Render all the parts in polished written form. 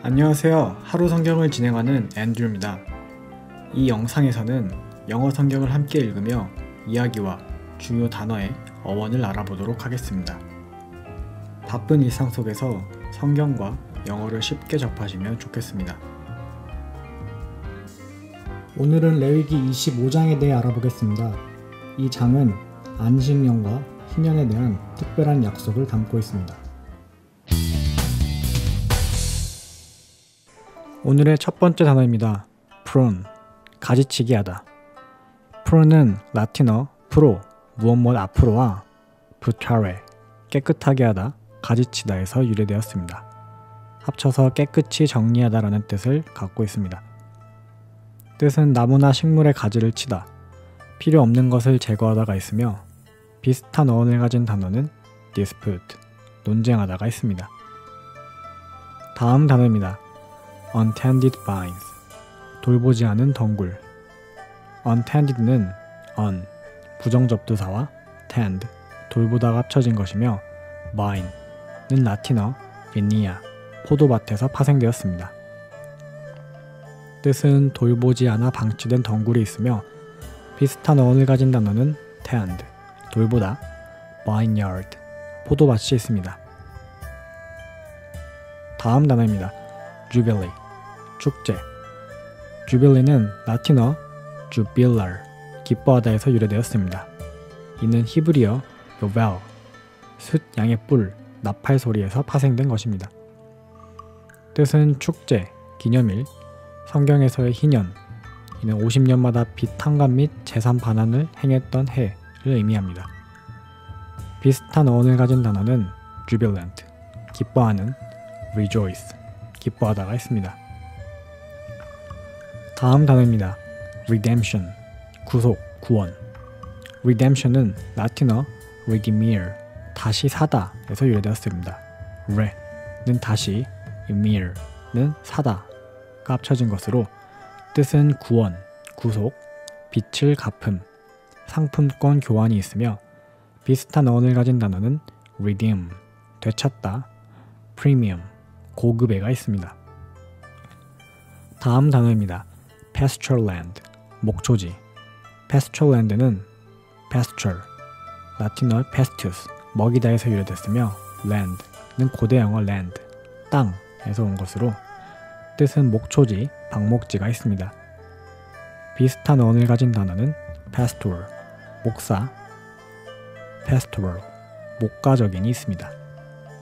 안녕하세요. 하루 성경을 진행하는 앤드류입니다. 이 영상에서는 영어 성경을 함께 읽으며 이야기와 중요 단어의 어원을 알아보도록 하겠습니다. 바쁜 일상 속에서 성경과 영어를 쉽게 접하시면 좋겠습니다. 오늘은 레위기 25장에 대해 알아보겠습니다. 이 장은 안식년과 희년에 대한 특별한 약속을 담고 있습니다. 오늘의 첫 번째 단어입니다. prune, 가지치기 하다. prune은 라틴어 pro, 무엇 앞으로와 putare, 깨끗하게 하다, 가지치다에서 유래되었습니다. 합쳐서 깨끗이 정리하다 라는 뜻을 갖고 있습니다. 뜻은 나무나 식물의 가지를 치다, 필요 없는 것을 제거하다가 있으며 비슷한 어원을 가진 단어는 dispute, 논쟁하다가 있습니다. 다음 단어입니다. untended vines, 돌보지 않은 덩굴. untended는 un, 부정접두사와 tend, 돌보다가 합쳐진 것이며 vine는 라틴어 vinia, 포도밭에서 파생되었습니다. 뜻은 돌보지 않아 방치된 덩굴이 있으며 비슷한 어원을 가진 단어는 tend, 돌보다, vineyard, 포도밭이 있습니다. 다음 단어입니다. jubilee, 축제. jubilee는 라틴어 jubilar, 기뻐하다에서 유래되었습니다. 이는 히브리어 yovel, 숫 양의 뿔, 나팔 소리에서 파생된 것입니다. 뜻은 축제, 기념일, 성경에서의 희년, 이는 50년마다 빚 탕감 및 재산 반환을 행했던 해를 의미합니다. 비슷한 어원을 가진 단어는 jubilant, 기뻐하는, rejoice, 기뻐하다가 있습니다. 다음 단어입니다. redemption, 구속, 구원. redemption은 라틴어 redimere, 다시 사다 에서 유래되었습니다. re는 다시, mere는 사다가 합쳐진 것으로 뜻은 구원, 구속, 빚을 갚음, 상품권 교환이 있으며 비슷한 어원을 가진 단어는 redeem, 되찾다, premium, 고급애가 있습니다. 다음 단어입니다. pasture land, 목초지. pasture land는 pasture, 라틴어 pestus, 먹이다에서 유래됐으며 land는 고대 영어 land, 땅에서 온 것으로 뜻은 목초지, 방목지가 있습니다. 비슷한 어원을 가진 단어는 pastoral, 목사, pastoral, 목가적인이 있습니다.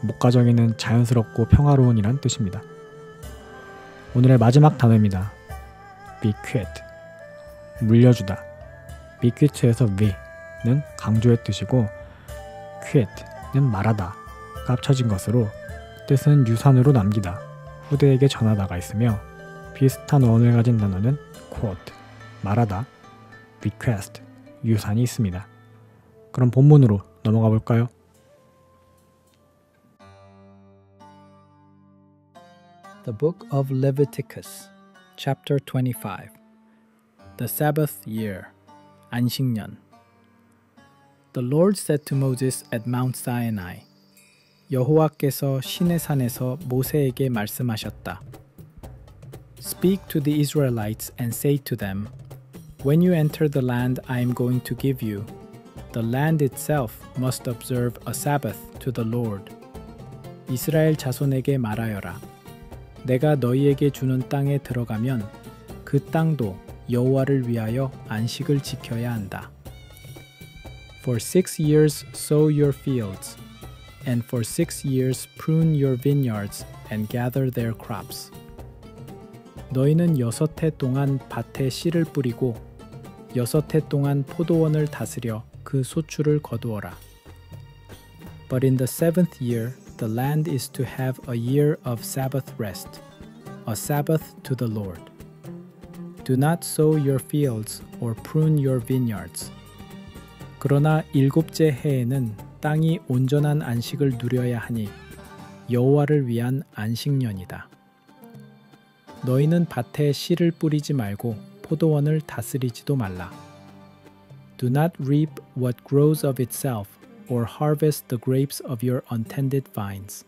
목가적인은 자연스럽고 평화로운 이란 뜻입니다. 오늘의 마지막 단어입니다. bequeath, 물려주다. bequeath에서 be는 강조의 뜻이고 queath는 말하다가 합쳐진 것으로 뜻은 유산으로 남기다, 후대에게 전하다가 있으며 비슷한 어원을 가진 단어는 quote, 말하다, bequest, 유산이 있습니다. 그럼 본문으로 넘어가 볼까요? The Book of Leviticus, Chapter 25. The Sabbath Year, 안식년. The Lord said to Moses at Mount Sinai, 여호와께서 시내산에서 모세에게 말씀하셨다. Speak to the Israelites and say to them, When you enter the land I am going to give you, the land itself must observe a Sabbath to the Lord. 이스라엘 자손에게 말하여라. 내가 너희에게 주는 땅에 들어가면 그 땅도 여호와를 위하여 안식을 지켜야 한다. For 6 years sow your fields, and for 6 years prune your vineyards and gather their crops. 너희는 6해 동안 밭에 씨를 뿌리고 6해 동안 포도원을 다스려 그 소출을 거두어라. But in the 7th year the land is to have a year of Sabbath rest, a Sabbath to the Lord. Do not sow your fields or prune your vineyards. 그러나 7째 해에는 땅이 온전한 안식을 누려야 하니 여호와를 위한 안식년이다. 너희는 밭에 씨를 뿌리지 말고 포도원을 다스리지도 말라. Do not reap what grows of itself or harvest the grapes of your untended vines.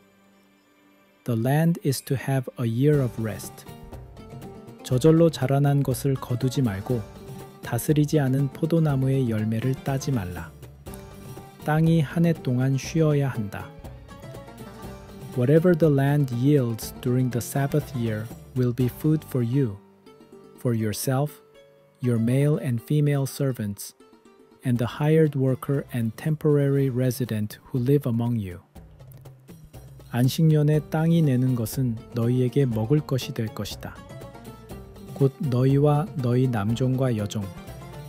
The land is to have a year of rest. 저절로 자라난 것을 거두지 말고 다스리지 않은 포도나무의 열매를 따지 말라. 땅이 한 해 동안 쉬어야 한다. Whatever the land yields during the Sabbath year will be food for you, for yourself, your male and female servants, and the hired worker and temporary resident who live among you. 안식년에 땅이 내는 것은 너희에게 먹을 것이 될 것이다. 곧 너희와 너희 남종과 여종,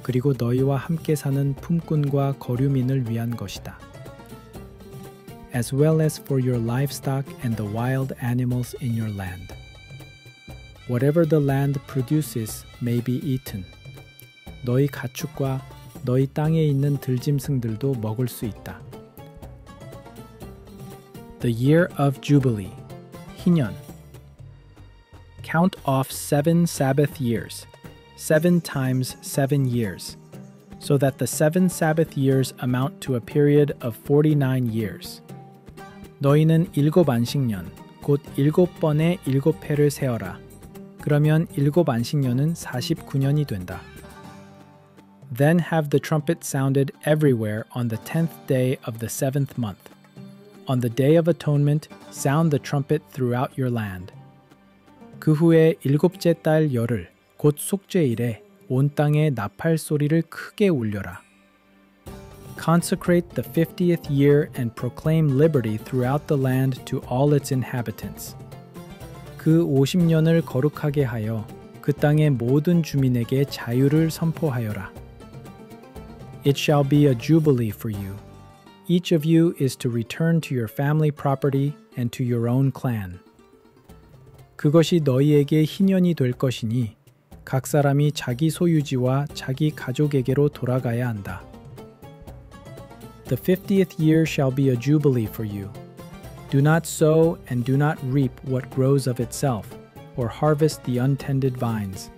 그리고 너희와 함께 사는 품꾼과 거류민을 위한 것이다. As well as for your livestock and the wild animals in your land. Whatever the land produces may be eaten. 너희 가축과 너희 땅에 있는 들짐승들도 먹을 수 있다. The year of Jubilee, 희년. Count off 7 Sabbath years, 7 times 7 years, so that the 7 Sabbath years amount to a period of 49 years. 너희는 7 안식년, 곧 7번의 7회를 세어라. 그러면 7 안식년은 49년이 된다. Then have the trumpet sounded everywhere on the 10th day of the 7th month. On the day of atonement, sound the trumpet throughout your land. 그 후에 7째 달 열흘, 곧 속죄일에 온 땅에 나팔 소리를 크게 울려라. Consecrate the 50th year and proclaim liberty throughout the land to all its inhabitants. 그 50년을 거룩하게 하여 그 땅의 모든 주민에게 자유를 선포하여라. It shall be a jubilee for you. Each of you is to return to your family property and to your own clan. 그것이 너희에게 희년이 될 것이니 각 사람이 자기 소유지와 자기 가족에게로 돌아가야 한다. The 50th year shall be a jubilee for you. Do not sow and do not reap what grows of itself, or harvest the untended vines.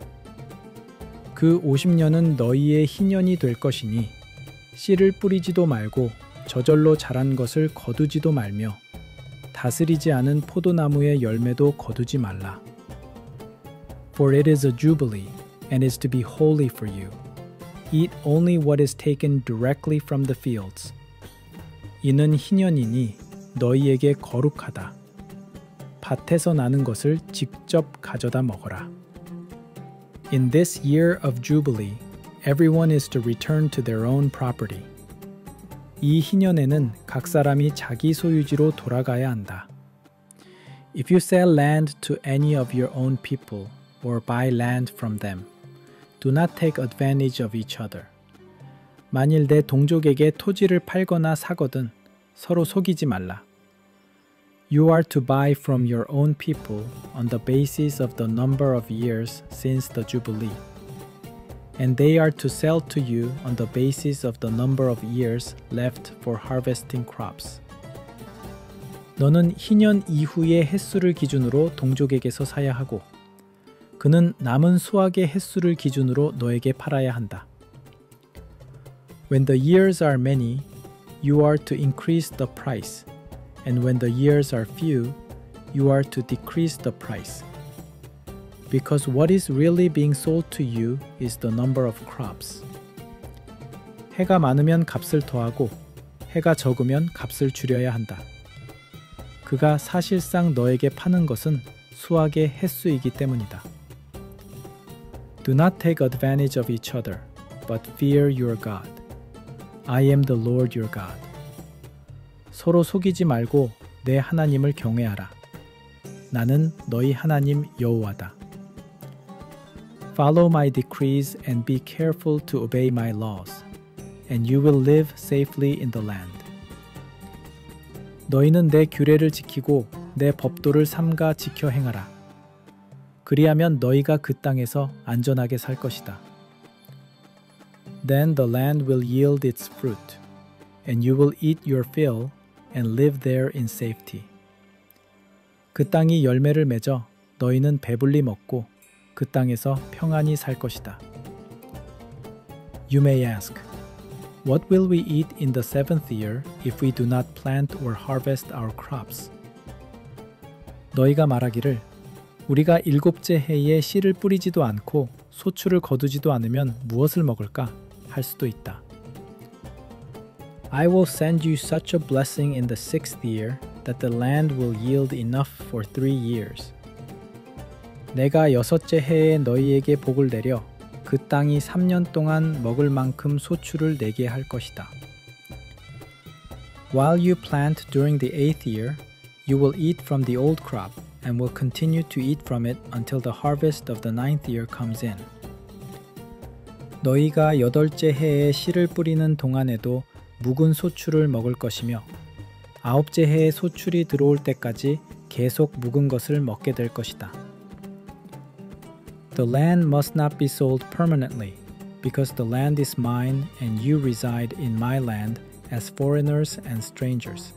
그 50년은 너희의 희년이 될 것이니 씨를 뿌리지도 말고 저절로 자란 것을 거두지도 말며 다스리지 않은 포도나무의 열매도 거두지 말라. For it is a jubilee, and is to be holy for you. Eat only what is taken directly from the fields. 이는 희년이니 너희에게 거룩하다. 밭에서 나는 것을 직접 가져다 먹어라. In this year of jubilee, everyone is to return to their own property. 이 희년에는 각 사람이 자기 소유지로 돌아가야 한다. If you sell land to any of your own people or buy land from them, do not take advantage of each other. 만일 내 동족에게 토지를 팔거나 사거든 서로 속이지 말라. You are to buy from your own people on the basis of the number of years since the Jubilee. And they are to sell to you on the basis of the number of years left for harvesting crops. 너는 희년 이후의 햇수를 기준으로 동족에게서 사야 하고 그는 남은 수확의 햇수를 기준으로 너에게 팔아야 한다. When the years are many, you are to increase the price, and when the years are few, you are to decrease the price. Because what is really being sold to you is the number of crops. 해가 많으면 값을 더하고 해가 적으면 값을 줄여야 한다. 그가 사실상 너에게 파는 것은 수확의 햇수이기 때문이다. Do not take advantage of each other, but fear your God. I am the Lord your God. 서로 속이지 말고 내 하나님을 경외하라. 나는 너희 하나님 여호와다. Follow my decrees and be careful to obey my laws, and you will live safely in the land. 너희는 내 규례를 지키고 내 법도를 삼가 지켜 행하라. 그리하면 너희가 그 땅에서 안전하게 살 것이다. Then the land will yield its fruit, and you will eat your fill and live there in safety. 그 땅이 열매를 맺어 너희는 배불리 먹고 그 땅에서 평안히 살 것이다. You may ask, what will we eat in the seventh year if we do not plant or harvest our crops? 너희가 말하기를 우리가 일곱째 해에 씨를 뿌리지도 않고 소출을 거두지도 않으면 무엇을 먹을까? 할 수도 있다. I will send you such a blessing in the 6th year that the land will yield enough for 3 years. 내가 여섯째 해에 너희에게 복을 내려 그 땅이 3년 동안 먹을 만큼 소출을 내게 할 것이다. While you plant during the 8th year, you will eat from the old crop and will continue to eat from it until the harvest of the 9th year comes in. 너희가 여덟째 해에 씨를 뿌리는 동안에도 묵은 소출을 먹을 것이며 아홉째 해에 소출이 들어올 때까지 계속 묵은 것을 먹게 될 것이다. The land must not be sold permanently, because the land is mine and you reside in my land as foreigners and strangers.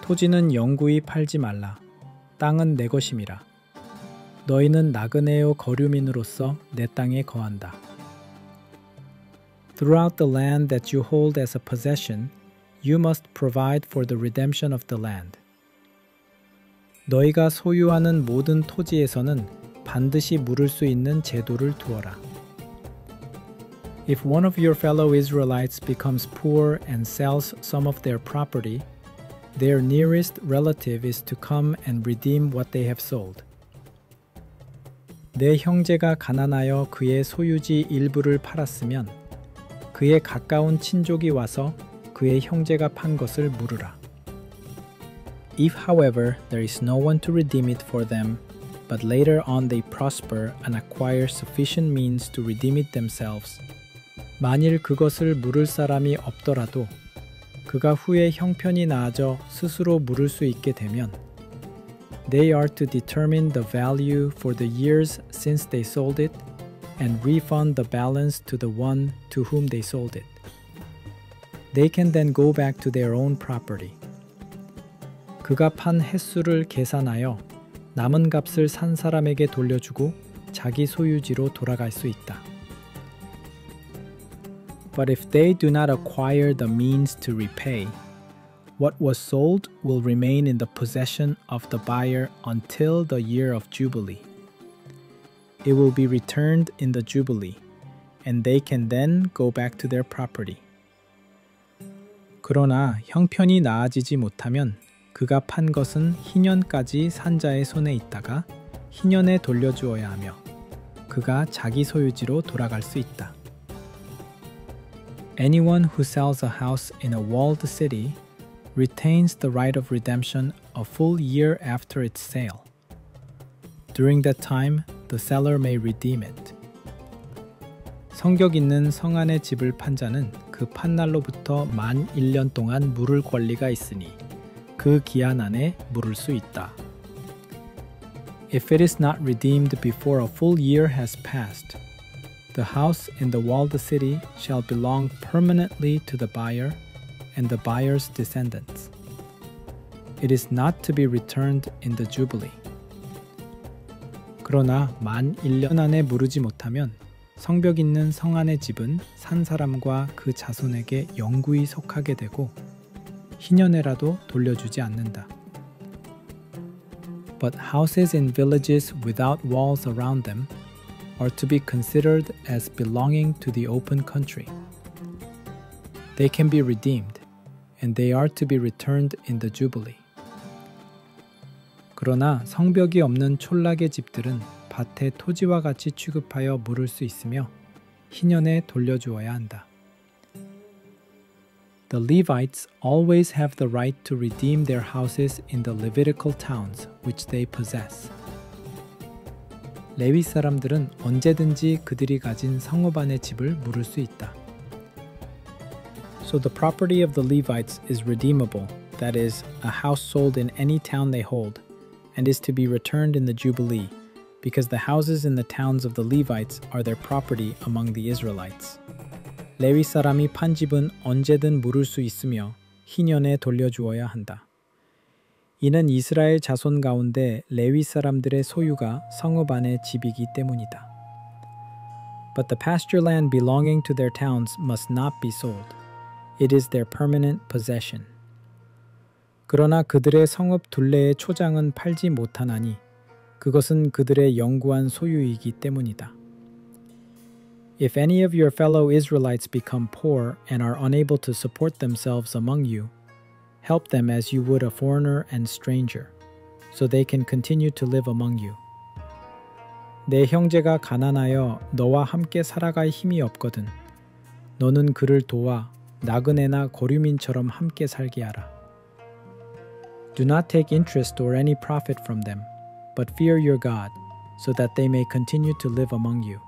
토지는 영구히 팔지 말라. 땅은 내 것임이라. 너희는 나그네요 거류민으로서 내 땅에 거한다. Throughout the land that you hold as a possession, you must provide for the redemption of the land. 너희가 소유하는 모든 토지에서는 반드시 물을 수 있는 제도를 두어라. If one of your fellow Israelites becomes poor and sells some of their property, their nearest relative is to come and redeem what they have sold. 내 형제가 가난하여 그의 소유지 일부를 팔았으면 그의 가까운 친족이 와서 그의 형제가 판 것을 물으라. If, however, there is no one to redeem it for them, but later on they prosper and acquire sufficient means to redeem it themselves, 만일 그것을 물을 사람이 없더라도 그가 후에 형편이 나아져 스스로 물을 수 있게 되면 they are to determine the value for the years since they sold it and refund the balance to the one to whom they sold it. They can then go back to their own property. 그가 판 횟수를 계산하여 남은 값을 산 사람에게 돌려주고 자기 소유지로 돌아갈 수 있다. But if they do not acquire the means to repay, what was sold will remain in the possession of the buyer until the year of Jubilee. It will be returned in the Jubilee, and they can then go back to their property. 그러나 형편이 나아지지 못하면 그가 판 것은 희년까지 산자의 손에 있다가 희년에 돌려주어야 하며 그가 자기 소유지로 돌아갈 수 있다. Anyone who sells a house in a walled city retains the right of redemption a full year after its sale. During that time, the seller may redeem it. 성벽 있는 성 안의 집을 판 자는 그 판날로부터 만 1년 동안 물을 권리가 있으니 그 기한 안에 물을 수 있다. If it is not redeemed before a full year has passed, the house in the walled city shall belong permanently to the buyer and the buyer's descendants. It is not to be returned in the Jubilee. 그러나 만 1년 안에 무르지 못하면 성벽 있는 성 안의 집은 산 사람과 그 자손에게 영구히 속하게 되고 희년에라도 돌려주지 않는다. But houses in villages without walls around them are to be considered as belonging to the open country. They can be redeemed, and they are to be returned in the Jubilee. 그러나 성벽이 없는 촌락의 집들은 밭의 토지와 같이 취급하여 물을 수 있으며 희년에 돌려주어야 한다. The Levites always have the right to redeem their houses in the Levitical towns which they possess. 레위 사람들은 언제든지 그들이 가진 성읍 안의 집을 물을 수 있다. So the property of the Levites is redeemable, that is, a house sold in any town they hold, and is to be returned in the Jubilee, because the houses in the towns of the Levites are their property among the Israelites. 레위 사람이 판 집은 언제든 물을 수 있으며 희년에 돌려주어야 한다. 이는 이스라엘 자손 가운데 레위 사람들의 소유가 성읍 안의 집이기 때문이다. But the pasture land belonging to their towns must not be sold. It is their permanent possession. 그러나 그들의 성읍 둘레의 초장은 팔지 못하나니 그것은 그들의 영구한 소유이기 때문이다. If any of your fellow Israelites become poor and are unable to support themselves among you, help them as you would a foreigner and stranger, so they can continue to live among you. 내 형제가 가난하여 너와 함께 살아갈 힘이 없거든. 너는 그를 도와 나그네나 거류민처럼 함께 살게 하라. Do not take interest or any profit from them, but fear your God, so that they may continue to live among you.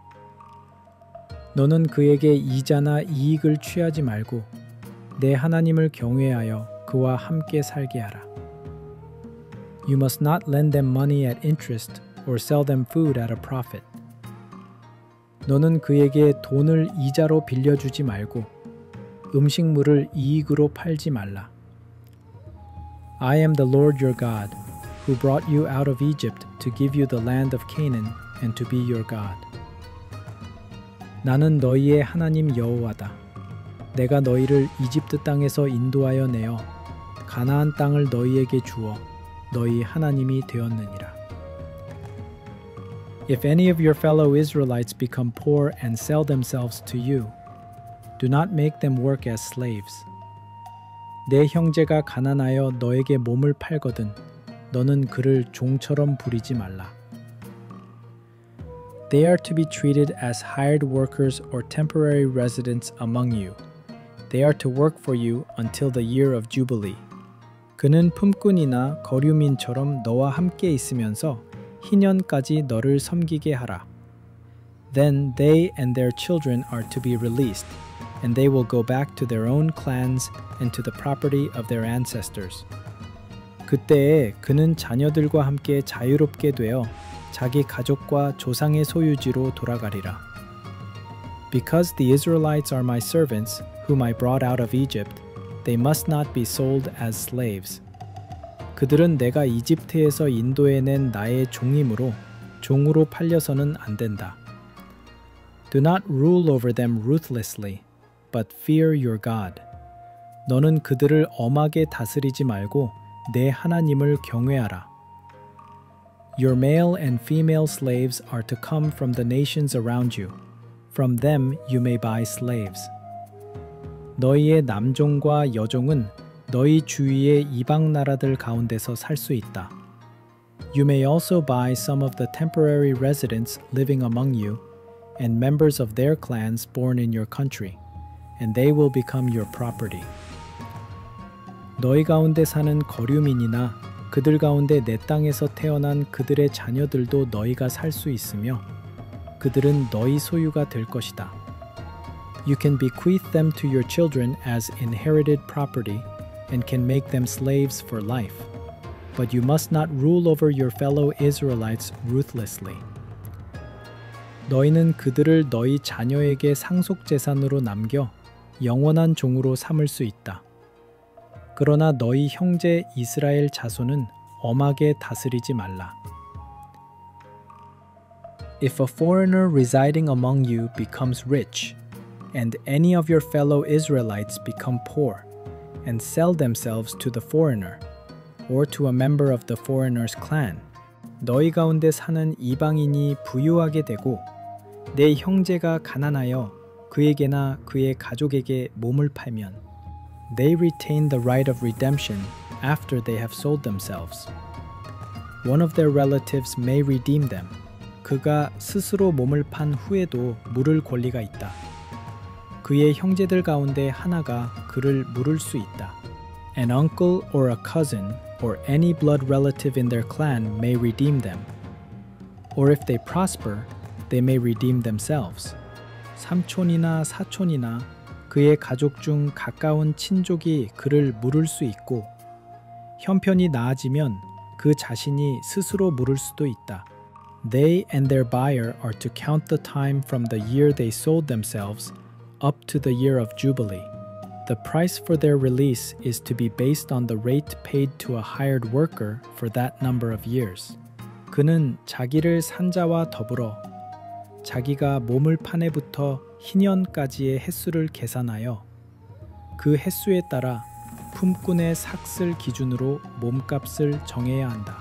너는 그에게 이자나 이익을 취하지 말고 내 하나님을 경외하여 그와 함께 살게 하라. You must not lend them money at interest or sell them food at a profit. 너는 그에게 돈을 이자로 빌려주지 말고 음식물을 이익으로 팔지 말라. I am the Lord your God, who brought you out of Egypt to give you the land of Canaan and to be your God. 나는 너희의 하나님 여호와다. 내가 너희를 이집트 땅에서 인도하여 내어 가나안 땅을 너희에게 주어 너희 하나님이 되었느니라. If any of your fellow Israelites become poor and sell themselves to you, do not make them work as slaves. 내 형제가 가난하여 너에게 몸을 팔거든 너는 그를 종처럼 부리지 말라. They are to be treated as hired workers or temporary residents among you. They are to work for you until the year of Jubilee. 그는 품꾼이나 거류민처럼 너와 함께 있으면서 희년까지 너를 섬기게 하라. Then they and their children are to be released, and they will go back to their own clans and to the property of their ancestors. 그때에 그는 자녀들과 함께 자유롭게 되어 자기 가족과 조상의 소유지로 돌아가리라. Because the Israelites are my servants, whom I brought out of Egypt, they must not be sold as slaves. 그들은 내가 이집트에서 인도해낸 나의 종이므로 종으로 팔려서는 안 된다. Do not rule over them ruthlessly, but fear your God. 너는 그들을 엄하게 다스리지 말고 내 하나님을 경외하라. Your male and female slaves are to come from the nations around you. From them you may buy slaves. 너희의 남종과 여종은 너희 주위의 이방 나라들 가운데서 살 수 있다. You may also buy some of the temporary residents living among you and members of their clans born in your country, and they will become your property. 너희 가운데 사는 거류민이나 그들 가운데 내 땅에서 태어난 그들의 자녀들도 너희가 살 수 있으며 그들은 너희 소유가 될 것이다. You can bequeath them to your children as inherited property and can make them slaves for life, but you must not rule over your fellow Israelites ruthlessly. 너희는 그들을 너희 자녀에게 상속 재산으로 남겨 영원한 종으로 삼을 수 있다. 그러나 너희 형제 이스라엘 자손은 엄하게 다스리지 말라. If a foreigner residing among you becomes rich, and any of your fellow Israelites become poor, and sell themselves to the foreigner, or to a member of the foreigner's clan, 너희 가운데 사는 이방인이 부유하게 되고 내 형제가 가난하여 그에게나 그의 가족에게 몸을 팔면 they retain the right of redemption after they have sold themselves. One of their relatives may redeem them. 그가 스스로 몸을 판 후에도 물을 권리가 있다. 그의 형제들 가운데 하나가 그를 물을 수 있다. An uncle or a cousin or any blood relative in their clan may redeem them. Or if they prosper, they may redeem themselves. 삼촌이나 사촌이나 그의 가족 중 가까운 친족이 그를 물을 수 있고 형편이 나아지면 그 자신이 스스로 물을 수도 있다. They and their buyer are to count the time from the year they sold themselves up to the year of Jubilee. The price for their release is to be based on the rate paid to a hired worker for that number of years. 그는 자기를 산 자와 더불어 자기가 몸을 판 해부터 희년까지의 횟수를 계산하여 그 횟수에 따라 품꾼의 삭슬 기준으로 몸값을 정해야 한다.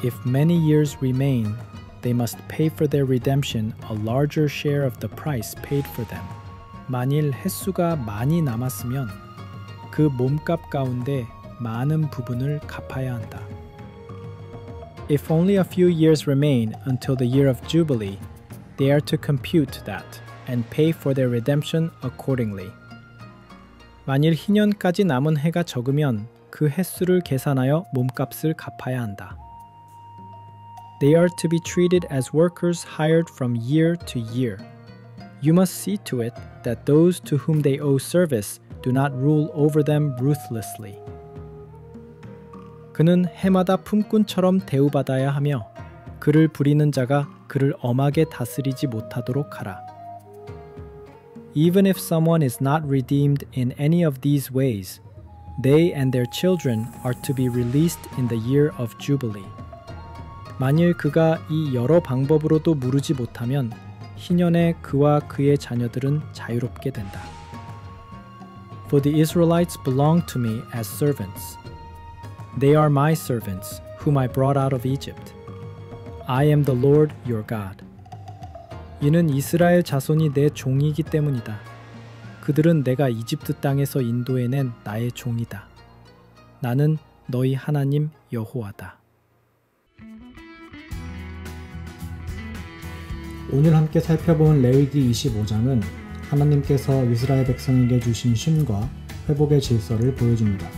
If many years remain, they must pay for their redemption a larger share of the price paid for them. 만일 횟수가 많이 남았으면 그 몸값 가운데 많은 부분을 갚아야 한다. If only a few years remain until the year of Jubilee, they are to compute that and pay for their redemption accordingly. 만일 희년까지 남은 해가 적으면 그 횟수를 계산하여 몸값을 갚아야 한다. They are to be treated as workers hired from year to year. You must see to it that those to whom they owe service do not rule over them ruthlessly. 그는 해마다 품꾼처럼 대우받아야 하며 그를 부리는 자가 그를 엄하게 다스리지 못하도록 하라. Even if someone is not redeemed in any of these ways, they and their children are to be released in the year of Jubilee. 만일 그가 이 여러 방법으로도 무르지 못하면 희년에 그와 그의 자녀들은 자유롭게 된다. For the Israelites belong to me as servants. They are my servants, whom I brought out of Egypt. I am the Lord your God. 이는 이스라엘 자손이 내 종이기 때문이다. 그들은 내가 이집트 땅에서 인도해낸 나의 종이다. 나는 너희 하나님 여호와다. 오늘 함께 살펴본 레위기 25장은 하나님께서 이스라엘 백성에게 주신 쉼과 회복의 질서를 보여줍니다.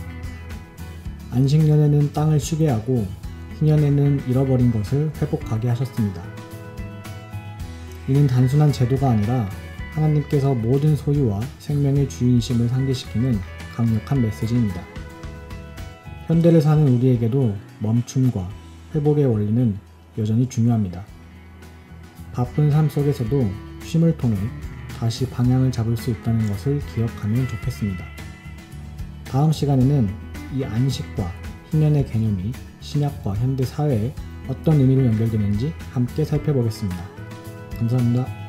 안식년에는 땅을 쉬게 하고 희년에는 잃어버린 것을 회복하게 하셨습니다. 이는 단순한 제도가 아니라 하나님께서 모든 소유와 생명의 주인이심을 상기시키는 강력한 메시지입니다. 현대를 사는 우리에게도 멈춤과 회복의 원리는 여전히 중요합니다. 바쁜 삶 속에서도 쉼을 통해 다시 방향을 잡을 수 있다는 것을 기억하면 좋겠습니다. 다음 시간에는 이 안식과 희년의 개념이 신약과 현대 사회에 어떤 의미로 연결되는지 함께 살펴보겠습니다. 감사합니다.